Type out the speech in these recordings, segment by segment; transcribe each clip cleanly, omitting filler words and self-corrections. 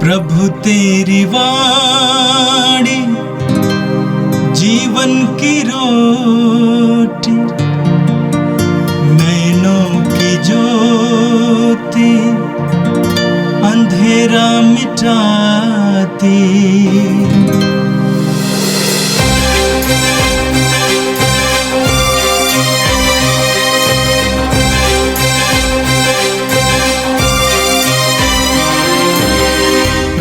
प्रभु तेरी वाणी जीवन की रोटी, नैनों की ज्योति अंधेरा मिटाती।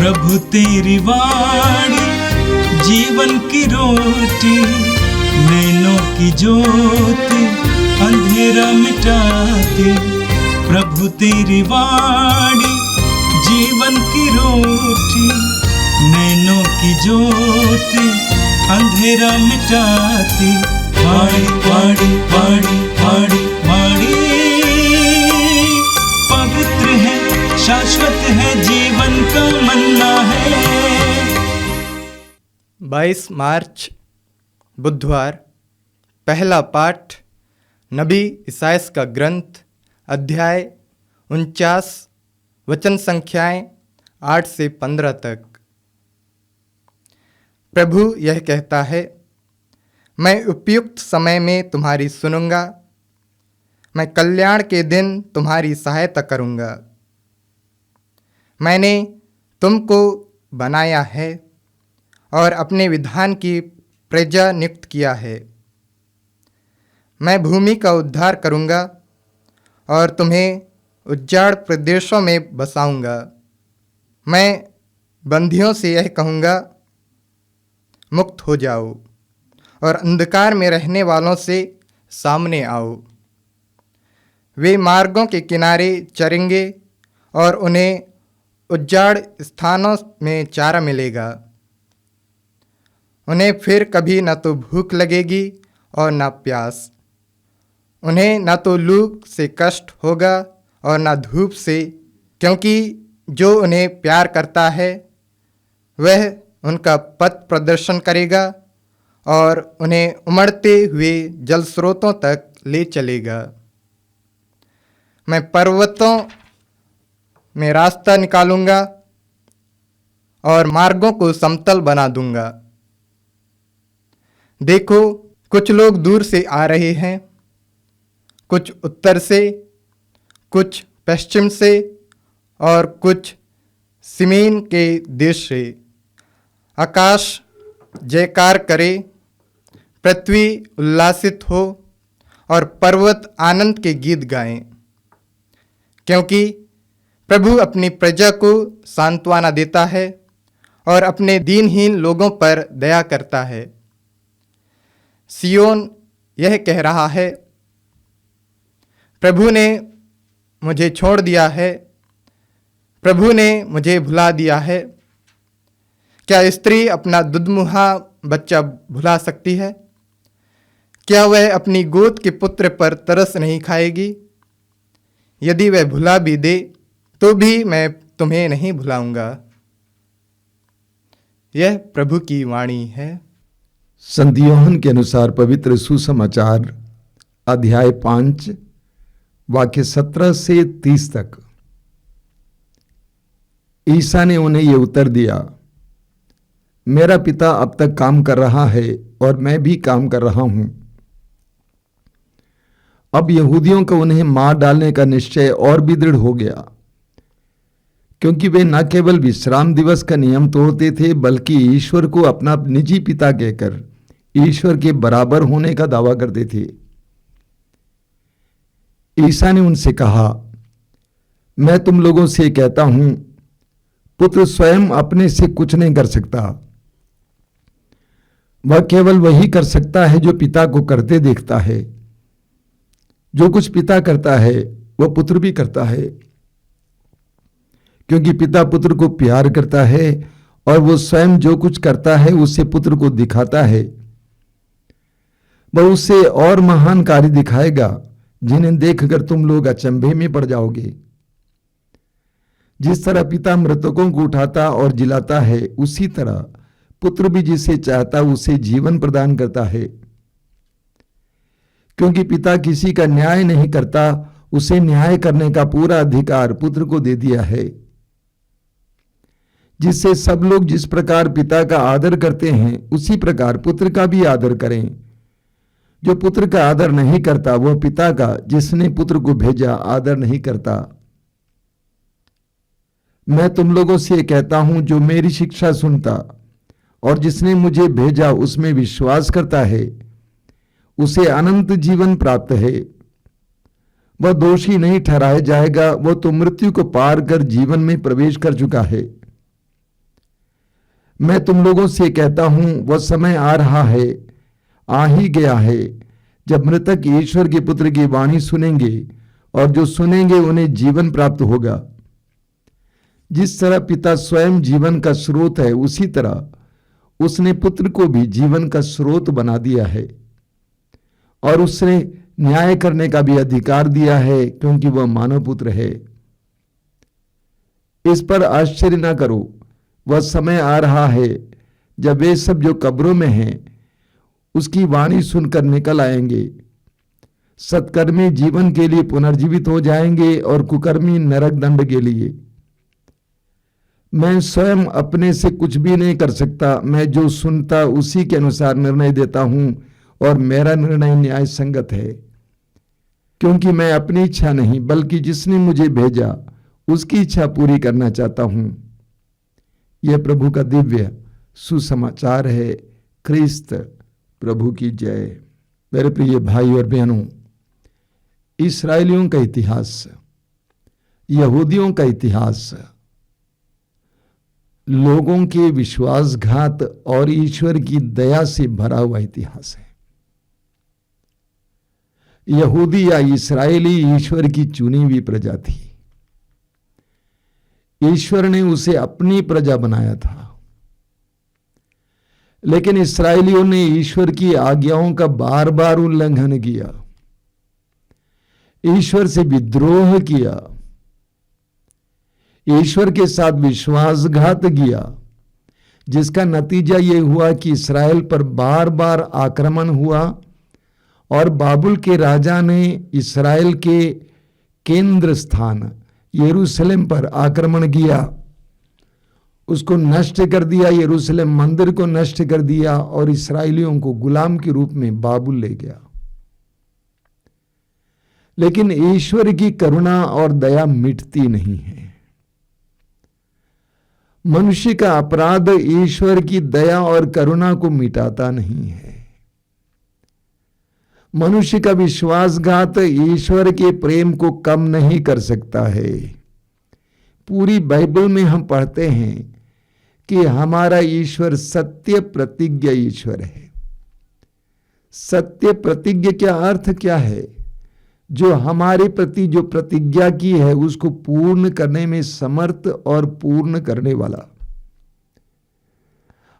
प्रभु तेरी वाणी जीवन की रोटी, नैनों की ज्योति अंधेरा मिटाती। प्रभु तेरी वाणी जीवन की रोटी, नैनों की ज्योति अंधेरा मिटाती। वाणी वाणी वाणी वाणी वाणी पवित्र है, शाश्वत है, जीवन का मन्ना है। 22 मार्च बुधवार। पहला पाठ नबी इसायास का ग्रंथ, अध्याय 49, वचन संख्याएं 8 से 15 तक। प्रभु यह कहता है, मैं उपयुक्त समय में तुम्हारी सुनूंगा, मैं कल्याण के दिन तुम्हारी सहायता करूंगा। मैंने तुमको बनाया है और अपने विधान की प्रजा नियुक्त किया है। मैं भूमि का उद्धार करूंगा और तुम्हें उजाड़ प्रदेशों में बसाऊंगा। मैं बंदियों से यह कहूँगा, मुक्त हो जाओ, और अंधकार में रहने वालों से सामने आओ। वे मार्गों के किनारे चरेंगे और उन्हें उजाड़ स्थानों में चारा मिलेगा। उन्हें फिर कभी न तो भूख लगेगी और न प्यास। उन्हें न तो लू से कष्ट होगा और न धूप से, क्योंकि जो उन्हें प्यार करता है वह उनका पथ प्रदर्शन करेगा और उन्हें उमड़ते हुए जल स्रोतों तक ले चलेगा। मैं पर्वतों में रास्ता निकालूंगा और मार्गों को समतल बना दूंगा। देखो, कुछ लोग दूर से आ रहे हैं, कुछ उत्तर से, कुछ पश्चिम से और कुछ सिमीन के देश से। आकाश जयकार करे, पृथ्वी उल्लासित हो और पर्वत आनंद के गीत गाएं, क्योंकि प्रभु अपनी प्रजा को सांत्वना देता है और अपने दीनहीन लोगों पर दया करता है। सियोन यह कह रहा है, प्रभु ने मुझे छोड़ दिया है, प्रभु ने मुझे भुला दिया है। क्या स्त्री अपना दुधमुहा बच्चा भुला सकती है? क्या वह अपनी गोद के पुत्र पर तरस नहीं खाएगी? यदि वह भुला भी दे तो भी मैं तुम्हें नहीं भुलाऊंगा। यह प्रभु की वाणी है। संत यूहन्ना के अनुसार पवित्र सुसमाचार, अध्याय 5, वाक्य 17 से 30 तक। ईसा ने उन्हें ये उत्तर दिया, मेरा पिता अब तक काम कर रहा है और मैं भी काम कर रहा हूं। अब यहूदियों का उन्हें मार डालने का निश्चय और भी दृढ़ हो गया, क्योंकि वे न केवल विश्राम दिवस का नियम तोड़ते थे, बल्कि ईश्वर को अपना निजी पिता कहकर ईश्वर के बराबर होने का दावा करते थे। ईसा ने उनसे कहा, मैं तुम लोगों से कहता हूं, पुत्र स्वयं अपने से कुछ नहीं कर सकता। वह केवल वही कर सकता है जो पिता को करते देखता है। जो कुछ पिता करता है वह पुत्र भी करता है, क्योंकि पिता पुत्र को प्यार करता है और वो स्वयं जो कुछ करता है उसे पुत्र को दिखाता है। वह उससे और महान कार्य दिखाएगा, जिन्हें देखकर तुम लोग अचंभे में पड़ जाओगे। जिस तरह पिता मृतकों को उठाता और जिलाता है, उसी तरह पुत्र भी जिसे चाहता उसे जीवन प्रदान करता है। क्योंकि पिता किसी का न्याय नहीं करता, उसे न्याय करने का पूरा अधिकार पुत्र को दे दिया है। जिससे सब लोग जिस प्रकार पिता का आदर करते हैं उसी प्रकार पुत्र का भी आदर करें। जो पुत्र का आदर नहीं करता वह पिता का जिसने पुत्र को भेजा आदर नहीं करता। मैं तुम लोगों से कहता हूं, जो मेरी शिक्षा सुनता और जिसने मुझे भेजा उसमें विश्वास करता है उसे अनंत जीवन प्राप्त है। वह दोषी नहीं ठहराया जाएगा, वह तो मृत्यु को पार कर जीवन में प्रवेश कर चुका है। मैं तुम लोगों से कहता हूं, वह समय आ रहा है, आ ही गया है, जब मृतक ईश्वर के पुत्र की वाणी सुनेंगे और जो सुनेंगे उन्हें जीवन प्राप्त होगा। जिस तरह पिता स्वयं जीवन का स्रोत है उसी तरह उसने पुत्र को भी जीवन का स्रोत बना दिया है और उसने न्याय करने का भी अधिकार दिया है, क्योंकि वह मानव पुत्र है। इस पर आश्चर्य न करो, वह समय आ रहा है जब वे सब जो कब्रों में हैं उसकी वाणी सुनकर निकल आएंगे। सत्कर्मी जीवन के लिए पुनर्जीवित हो जाएंगे और कुकर्मी नरक दंड के लिए। मैं स्वयं अपने से कुछ भी नहीं कर सकता, मैं जो सुनता उसी के अनुसार निर्णय देता हूं और मेरा निर्णय न्याय संगत है, क्योंकि मैं अपनी इच्छा नहीं बल्कि जिसने मुझे भेजा उसकी इच्छा पूरी करना चाहता हूं। यह प्रभु का दिव्य सुसमाचार है। ख्रिस्त प्रभु की जय। मेरे प्रिय भाई और बहनों, इस्राएलियों का इतिहास, यहूदियों का इतिहास लोगों के विश्वासघात और ईश्वर की दया से भरा हुआ इतिहास है। यहूदी या इस्राएली ईश्वर की चुनी हुई प्रजा थी। ईश्वर ने उसे अपनी प्रजा बनाया था, लेकिन इस्राएलियों ने ईश्वर की आज्ञाओं का बार बार उल्लंघन किया, ईश्वर से विद्रोह किया, ईश्वर के साथ विश्वासघात किया, जिसका नतीजा यह हुआ कि इस्राएल पर बार बार आक्रमण हुआ और बाबुल के राजा ने इस्राएल के केंद्र स्थान यरूशलेम पर आक्रमण किया, उसको नष्ट कर दिया, यरूशलेम मंदिर को नष्ट कर दिया और इस्राएलियों को गुलाम के रूप में बाबुल ले गया। लेकिन ईश्वर की करुणा और दया मिटती नहीं है। मनुष्य का अपराध ईश्वर की दया और करुणा को मिटाता नहीं है। मनुष्य का विश्वासघात ईश्वर के प्रेम को कम नहीं कर सकता है। पूरी बाइबल में हम पढ़ते हैं कि हमारा ईश्वर सत्य प्रतिज्ञ ईश्वर है। सत्य प्रतिज्ञ क्या अर्थ क्या है? जो हमारे प्रति जो प्रतिज्ञा की है उसको पूर्ण करने में समर्थ और पूर्ण करने वाला।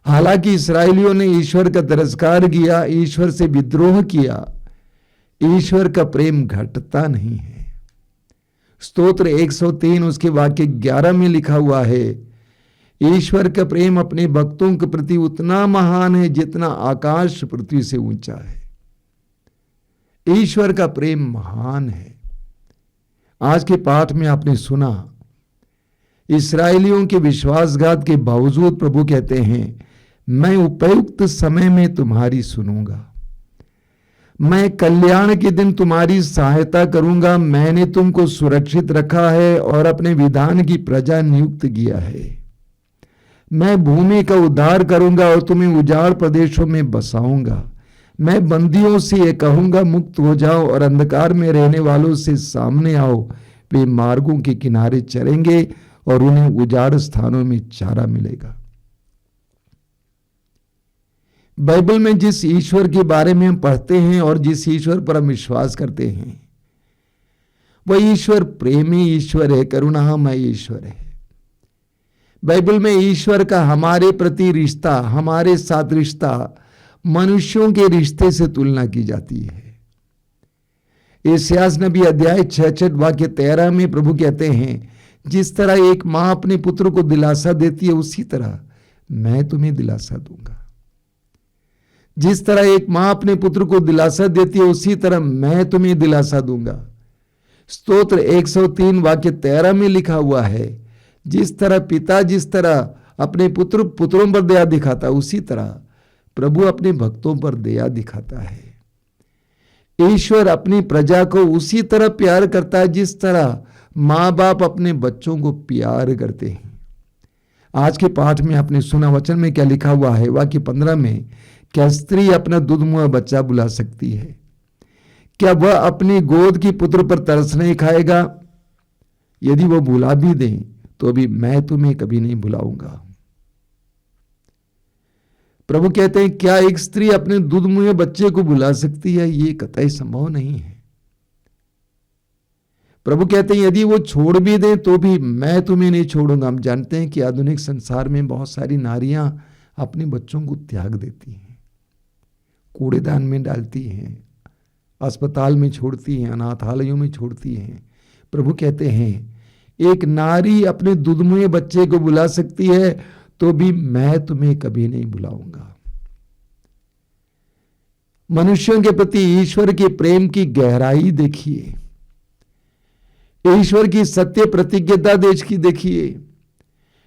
हालांकि इस्राएलियों ने ईश्वर का तिरस्कार किया, ईश्वर से विद्रोह किया, ईश्वर का प्रेम घटता नहीं है। स्तोत्र 103 उसके वाक्य 11 में लिखा हुआ है, ईश्वर का प्रेम अपने भक्तों के प्रति उतना महान है जितना आकाश पृथ्वी से ऊंचा है। ईश्वर का प्रेम महान है। आज के पाठ में आपने सुना, इस्राएलियों के विश्वासघात के बावजूद प्रभु कहते हैं, मैं उपयुक्त समय में तुम्हारी सुनूंगा, मैं कल्याण के दिन तुम्हारी सहायता करूंगा, मैंने तुमको सुरक्षित रखा है और अपने विधान की प्रजा नियुक्त किया है। मैं भूमि का उद्धार करूंगा और तुम्हें उजाड़ प्रदेशों में बसाऊंगा। मैं बंदियों से ये कहूंगा, मुक्त हो जाओ और अंधकार में रहने वालों से सामने आओ। वे मार्गों के किनारे चरेंगे और उन्हें उजाड़ स्थानों में चारा मिलेगा। बाइबल में जिस ईश्वर के बारे में हम पढ़ते हैं और जिस ईश्वर पर हम विश्वास करते हैं, वह ईश्वर प्रेमी ईश्वर है, करुणामय ईश्वर है। बाइबल में ईश्वर का हमारे प्रति रिश्ता, हमारे साथ रिश्ता मनुष्यों के रिश्ते से तुलना की जाती है। यशायाह नबी अध्याय 66 वाक्य 13 में प्रभु कहते हैं, जिस तरह एक मां अपने पुत्र को दिलासा देती है उसी तरह मैं तुम्हें दिलासा दूंगा। जिस तरह एक मां अपने पुत्र को दिलासा देती है उसी तरह मैं तुम्हें दिलासा दूंगा। स्तोत्र 103 वाक्य 13 में लिखा हुआ है, जिस तरह पिता जिस तरह अपने पुत्रों पर दया दिखाता, उसी तरह प्रभु अपने भक्तों पर दया दिखाता है। ईश्वर अपनी प्रजा को उसी तरह प्यार करता है जिस तरह माँ बाप अपने बच्चों को प्यार करते हैं। आज के पाठ में आपने सुना, वचन में क्या लिखा हुआ है, वाक्य 15 में, क्या स्त्री अपना दूधमुआ बच्चा बुला सकती है? क्या वह अपनी गोद की पुत्र पर तरस नहीं खाएगा? यदि वो बुला भी दें तो भी मैं तुम्हें कभी नहीं बुलाऊंगा। प्रभु कहते हैं, क्या एक स्त्री अपने दूधमुए बच्चे को बुला सकती है? ये कतई संभव नहीं है। प्रभु कहते हैं, यदि वो छोड़ भी दें तो भी मैं तुम्हें नहीं छोड़ूंगा। हम जानते हैं कि आधुनिक संसार में बहुत सारी नारियां अपने बच्चों को त्याग देती हैं, कूड़ेदान में डालती हैं, अस्पताल में छोड़ती हैं, अनाथालयों में छोड़ती हैं। प्रभु कहते हैं, एक नारी अपने दूधमुए बच्चे को बुला सकती है तो भी मैं तुम्हें कभी नहीं बुलाऊंगा। मनुष्यों के प्रति ईश्वर के प्रेम की गहराई देखिए, ईश्वर की सत्य प्रतिज्ञता देखिए।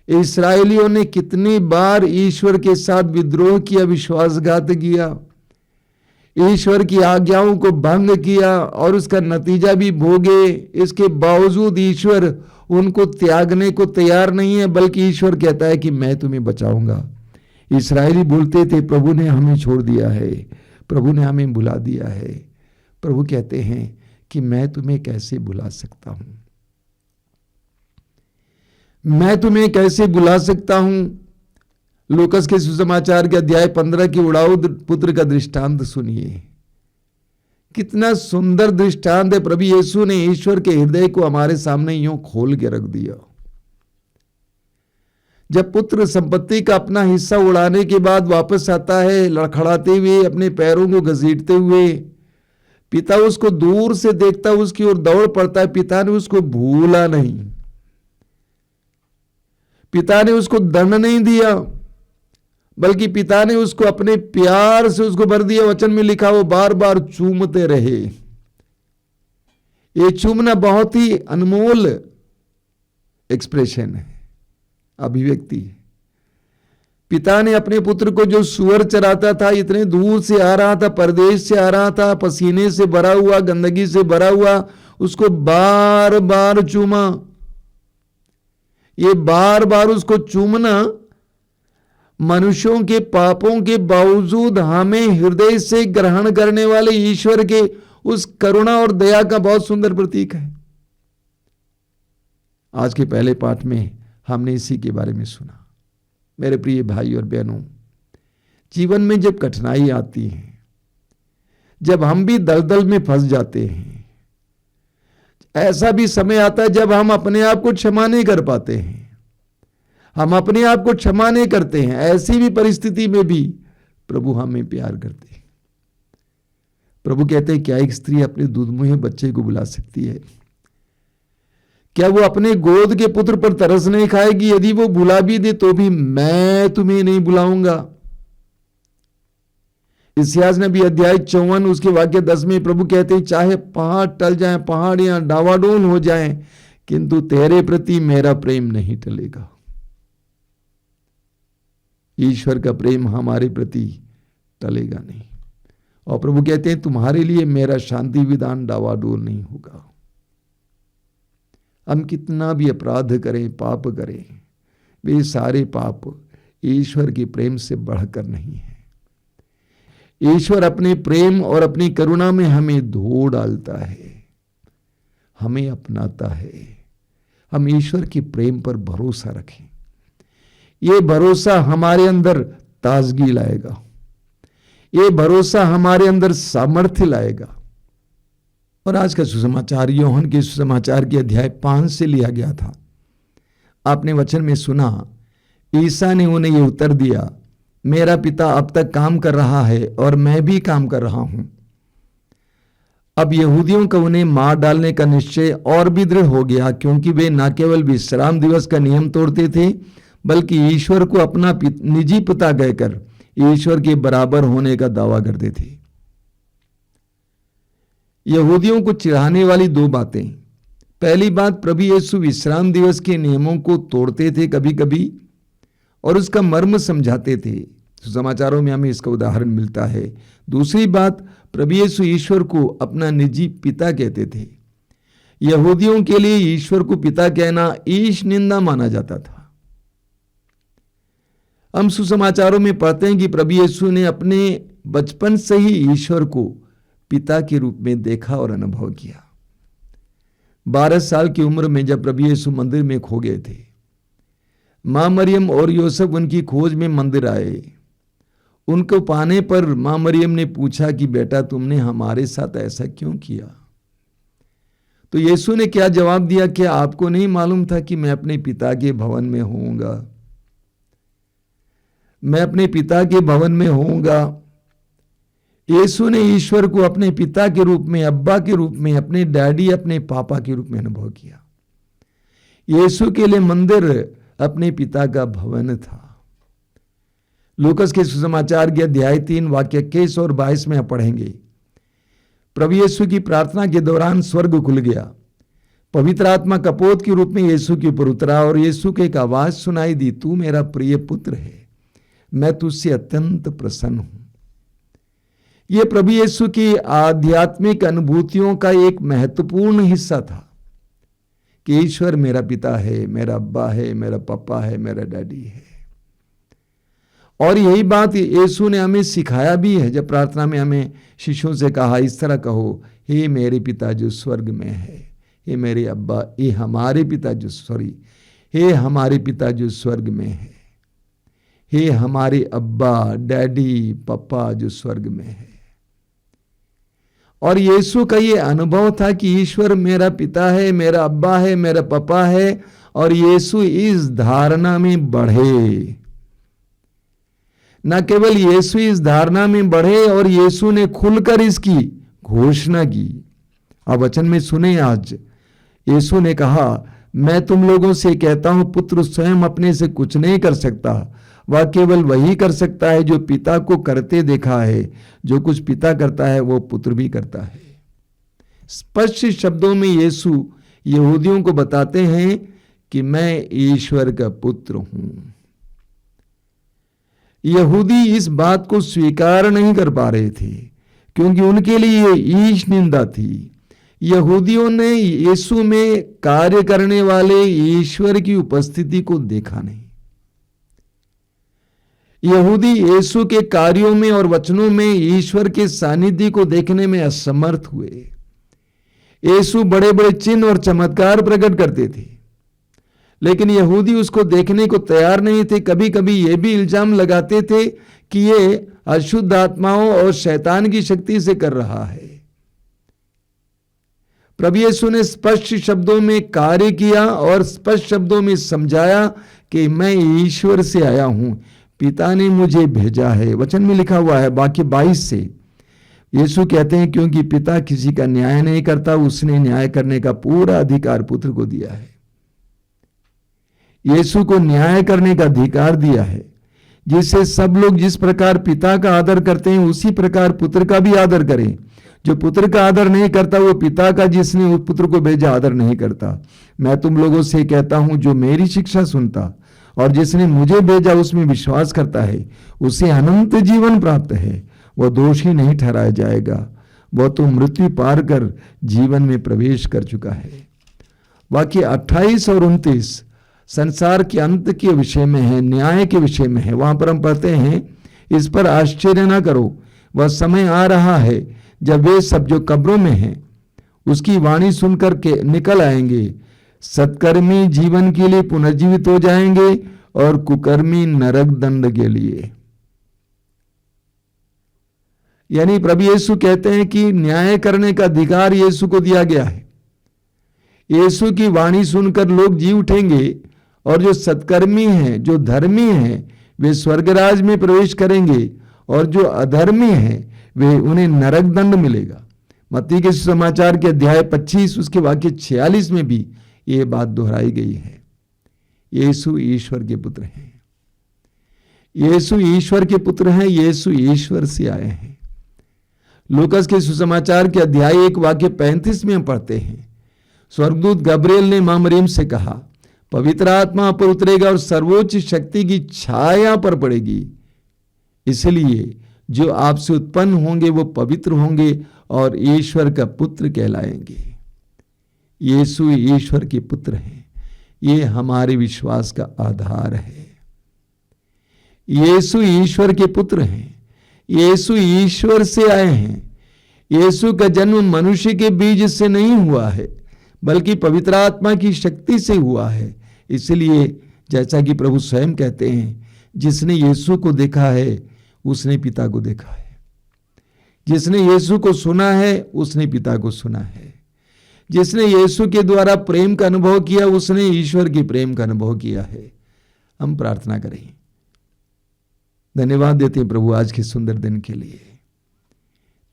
इस्राएलियों ने कितनी बार ईश्वर के साथ विद्रोह किया, विश्वासघात किया, ईश्वर की आज्ञाओं को भंग किया और उसका नतीजा भी भोगे। इसके बावजूद ईश्वर उनको त्यागने को तैयार नहीं है, बल्कि ईश्वर कहता है कि मैं तुम्हें बचाऊंगा। इस्राएली बोलते थे, प्रभु ने हमें छोड़ दिया है, प्रभु ने हमें भुला दिया है। प्रभु कहते हैं कि मैं तुम्हें कैसे भुला सकता हूं, मैं तुम्हें कैसे भुला सकता हूं। लूकस के सुसमाचार के अध्याय 15 की उड़ाऊ पुत्र का दृष्टांत सुनिए, कितना सुंदर दृष्टांत है। प्रभु यीशु ने ईश्वर के हृदय को हमारे सामने यूं खोल के रख दिया। जब पुत्र संपत्ति का अपना हिस्सा उड़ाने के बाद वापस आता है, लड़खड़ाते हुए, अपने पैरों को घसीटते हुए, पिता उसको दूर से देखता, उसकी ओर दौड़ पड़ता है। पिता ने उसको भूला नहीं, पिता ने उसको दंड नहीं दिया, बल्कि पिता ने उसको अपने प्यार से उसको भर दिया। वचन में लिखा, वो बार बार चूमते रहे। ये चूमना बहुत ही अनमोल एक्सप्रेशन है, अभिव्यक्ति है। पिता ने अपने पुत्र को, जो सुअर चराता था, इतने दूर से आ रहा था, परदेश से आ रहा था, पसीने से भरा हुआ, गंदगी से भरा हुआ, उसको बार बार चूमा। ये बार बार उसको चूमना मनुष्यों के पापों के बावजूद हमें हृदय से ग्रहण करने वाले ईश्वर के उस करुणा और दया का बहुत सुंदर प्रतीक है। आज के पहले पाठ में हमने इसी के बारे में सुना। मेरे प्रिय भाई और बहनों, जीवन में जब कठिनाई आती है, जब हम भी दलदल में फंस जाते हैं, ऐसा भी समय आता है जब हम अपने आप को क्षमा नहीं कर पाते हैं, हम अपने आप को क्षमा नहीं करते हैं। ऐसी भी परिस्थिति में भी प्रभु हमें प्यार करते हैं। प्रभु कहते हैं, क्या एक स्त्री अपने दूधमुहे बच्चे को बुला सकती है? क्या वो अपने गोद के पुत्र पर तरस नहीं खाएगी? यदि वो बुला भी दे तो भी मैं तुम्हें नहीं बुलाऊंगा। इस्यास नबी अध्याय 54 उसके वाक्य 10 में प्रभु कहते हैं, चाहे पहाड़ टल जाएं, पहाड़ियां डावाडोल हो जाएं, किंतु तेरे प्रति मेरा प्रेम नहीं टलेगा। ईश्वर का प्रेम हमारे प्रति टलेगा नहीं। और प्रभु कहते हैं, तुम्हारे लिए मेरा शांति विधान डावाडोल नहीं होगा। हम कितना भी अपराध करें, पाप करें, वे सारे पाप ईश्वर के प्रेम से बढ़कर नहीं है। ईश्वर अपने प्रेम और अपनी करुणा में हमें धो डालता है, हमें अपनाता है। हम ईश्वर के प्रेम पर भरोसा रखें। ये भरोसा हमारे अंदर ताजगी लाएगा, ये भरोसा हमारे अंदर सामर्थ्य लाएगा। और आज का सुसमाचार यूहन्ना के सुसमाचार के अध्याय 5 से लिया गया था। आपने वचन में सुना, ईसा ने उन्हें ये उत्तर दिया, मेरा पिता अब तक काम कर रहा है और मैं भी काम कर रहा हूं। अब यहूदियों का उन्हें मार डालने का निश्चय और भी दृढ़ हो गया, क्योंकि वे न केवल विश्राम दिवस का नियम तोड़ते थे, बल्कि ईश्वर को अपना निजी पिता कहकर ईश्वर के बराबर होने का दावा करते थे। यहूदियों को चिढ़ाने वाली दो बातें। पहली बात, प्रभु यीशु विश्राम दिवस के नियमों को तोड़ते थे कभी कभी, और उसका मर्म समझाते थे। सुसमाचारों में हमें इसका उदाहरण मिलता है। दूसरी बात, प्रभु यीशु ईश्वर को अपना निजी पिता कहते थे। यहूदियों के लिए ईश्वर को पिता कहना ईश निंदा माना जाता था। हम सुसमाचारों में पढ़ते हैं कि प्रभु यीशु ने अपने बचपन से ही ईश्वर को पिता के रूप में देखा और अनुभव किया। 12 साल की उम्र में जब प्रभु यीशु मंदिर में खो गए थे, मां मरियम और यूसुफ उनकी खोज में मंदिर आए। उनको पाने पर मां मरियम ने पूछा कि बेटा, तुमने हमारे साथ ऐसा क्यों किया? तो यीशु ने क्या जवाब दिया? क्या आपको नहीं मालूम था कि मैं अपने पिता के भवन में होऊंगा? मैं अपने पिता के भवन में होऊंगा। यीशु ने ईश्वर को अपने पिता के रूप में, अब्बा के रूप में, अपने डैडी, अपने पापा के रूप में अनुभव किया। यीशु के लिए मंदिर अपने पिता का भवन था। लूकस के सुसमाचार के अध्याय 3 वाक्य 21 और 22 में आप पढ़ेंगे। प्रभु यीशु की प्रार्थना के दौरान स्वर्ग खुल गया। पवित्र आत्मा कपोत के रूप में यीशु के ऊपर उतरा और यीशु को एक आवाज सुनाई दी, तू मेरा प्रिय पुत्र है, मैं तुझसे अत्यंत प्रसन्न हूं। यह प्रभु यीशु की आध्यात्मिक अनुभूतियों का एक महत्वपूर्ण हिस्सा था कि ईश्वर मेरा पिता है, मेरा अब्बा है, मेरा पापा है, मेरा डैडी है। और यही बात यीशु ने हमें सिखाया भी है। जब प्रार्थना में हमें शिष्यों से कहा, इस तरह कहो, हे मेरे पिता जो स्वर्ग में है, हे मेरे अब्बा, हे हमारे पिता जो स्वर्ग में है, हे हमारे अब्बा, डैडी, पापा जो स्वर्ग में है। और यीशु का ये अनुभव था कि ईश्वर मेरा पिता है, मेरा अब्बा है, मेरा पापा है, और यीशु इस धारणा में बढ़े। न केवल यीशु इस धारणा में बढ़े, और यीशु ने खुलकर इसकी घोषणा की। अब वचन में सुने, आज यीशु ने कहा, मैं तुम लोगों से कहता हूं, पुत्र स्वयं अपने से कुछ नहीं कर सकता, वह केवल वही कर सकता है जो पिता को करते देखा है। जो कुछ पिता करता है वो पुत्र भी करता है। स्पष्ट शब्दों में यीशु यहूदियों को बताते हैं कि मैं ईश्वर का पुत्र हूं। यहूदी इस बात को स्वीकार नहीं कर पा रहे थे क्योंकि उनके लिए ये ईश निंदा थी। यहूदियों ने यीशु में कार्य करने वाले ईश्वर की उपस्थिति को देखा नहीं। यहूदी यीशु के कार्यों में और वचनों में ईश्वर के सानिध्य को देखने में असमर्थ हुए। यीशु बड़े बड़े चिन्ह और चमत्कार प्रकट करते थे, लेकिन यहूदी उसको देखने को तैयार नहीं थे। कभी कभी ये भी इल्जाम लगाते थे कि ये अशुद्ध आत्माओं और शैतान की शक्ति से कर रहा है। प्रभु यीशु ने स्पष्ट शब्दों में कार्य किया और स्पष्ट शब्दों में समझाया कि मैं ईश्वर से आया हूं, पिता ने मुझे भेजा है। वचन में लिखा हुआ है वाक्य 22 से यीशु कहते हैं, क्योंकि पिता किसी का न्याय नहीं करता, उसने न्याय करने का पूरा अधिकार पुत्र को दिया है। यीशु को न्याय करने का अधिकार दिया है, जिससे सब लोग जिस प्रकार पिता का आदर करते हैं उसी प्रकार पुत्र का भी आदर करें। जो पुत्र का आदर नहीं करता वो पिता का जिसने उस पुत्र को भेजा आदर नहीं करता। मैं तुम लोगों से कहता हूं, जो मेरी शिक्षा सुनता और जिसने मुझे भेजा उसमें विश्वास करता है, उसे अनंत जीवन प्राप्त है। वह दोषी नहीं ठहराया जाएगा, वह तो मृत्यु पार कर जीवन में प्रवेश कर चुका है। वाक्य 28 और 29 संसार के अंत के विषय में है, न्याय के विषय में है। वहां पर हम पढ़ते हैं, इस पर आश्चर्य न करो, वह समय आ रहा है जब वे सब जो कब्रों में हैं उसकी वाणी सुनकर के निकल आएंगे। सत्कर्मी जीवन के लिए पुनर्जीवित हो जाएंगे और कुकर्मी नरक दंड के लिए। यानी प्रभु यीशु कहते हैं कि न्याय करने का अधिकार यीशु को दिया गया है। यीशु की वाणी सुनकर लोग जी उठेंगे और जो सत्कर्मी हैं, जो धर्मी हैं, वे स्वर्गराज में प्रवेश करेंगे और जो अधर्मी हैं वे उन्हें नरक दंड मिलेगा। मत्ती के समाचार के अध्याय 25 उसके वाक्य 46 में भी ये बात दोहराई गई है। यीशु ईश्वर के पुत्र हैं, यीशु ईश्वर के पुत्र हैं, यीशु ईश्वर से आए हैं। लूकस के सुसमाचार के अध्याय 1 वाक्य 35 में हम पढ़ते हैं, स्वर्गदूत गब्रिएल ने मां मरियम से कहा, पवित्र आत्मा पर उतरेगा और सर्वोच्च शक्ति की छाया पर पड़ेगी। इसलिए जो आपसे उत्पन्न होंगे वो पवित्र होंगे और ईश्वर का पुत्र कहलाएंगे। यीशु ईश्वर के पुत्र हैं, ये हमारे विश्वास का आधार है। यीशु ईश्वर के पुत्र हैं, यीशु ईश्वर से आए हैं। यीशु का जन्म मनुष्य के बीज से नहीं हुआ है बल्कि पवित्र आत्मा की शक्ति से हुआ है। इसलिए जैसा कि प्रभु स्वयं कहते हैं, जिसने यीशु को देखा है उसने पिता को देखा है। जिसने यीशु को सुना है उसने पिता को सुना है। जिसने यीशु के द्वारा प्रेम का अनुभव किया उसने ईश्वर के प्रेम का अनुभव किया है। हम प्रार्थना करें। धन्यवाद देते हैं प्रभु आज के सुंदर दिन के लिए,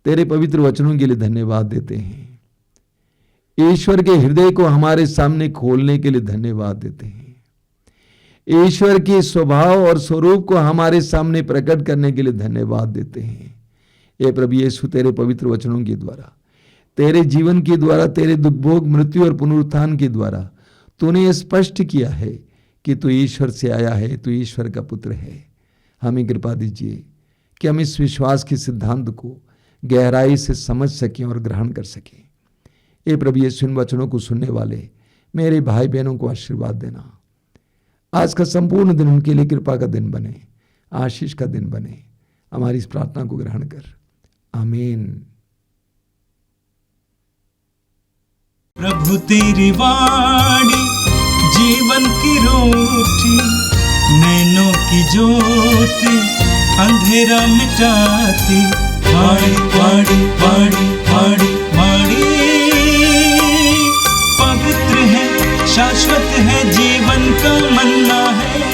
तेरे पवित्र वचनों के लिए धन्यवाद देते हैं। ईश्वर के हृदय को हमारे सामने खोलने के लिए धन्यवाद देते हैं। ईश्वर के स्वभाव और स्वरूप को हमारे सामने प्रकट करने के लिए धन्यवाद देते हैं। ये प्रभु यीशु तेरे पवित्र वचनों के द्वारा, तेरे जीवन के द्वारा, तेरे दुख भोग मृत्यु और पुनरुत्थान के द्वारा तूने स्पष्ट किया है कि तू ईश्वर से आया है, तू ईश्वर का पुत्र है। हमें कृपा दीजिए कि हम इस विश्वास के सिद्धांत को गहराई से समझ सकें और ग्रहण कर सकें। ये प्रभु यीशु इन वचनों को सुनने वाले मेरे भाई बहनों को आशीर्वाद देना। आज का संपूर्ण दिन उनके लिए कृपा का दिन बने, आशीष का दिन बने। हमारी इस प्रार्थना को ग्रहण कर, आमीन। प्रभु तेरी वाणी जीवन की रोटी, नैनों की ज्योति अंधेरा मिटाती। वाणी वाणी वाणी वाणी वाणी पवित्र है, शाश्वत है, जीवन का मन्ना है।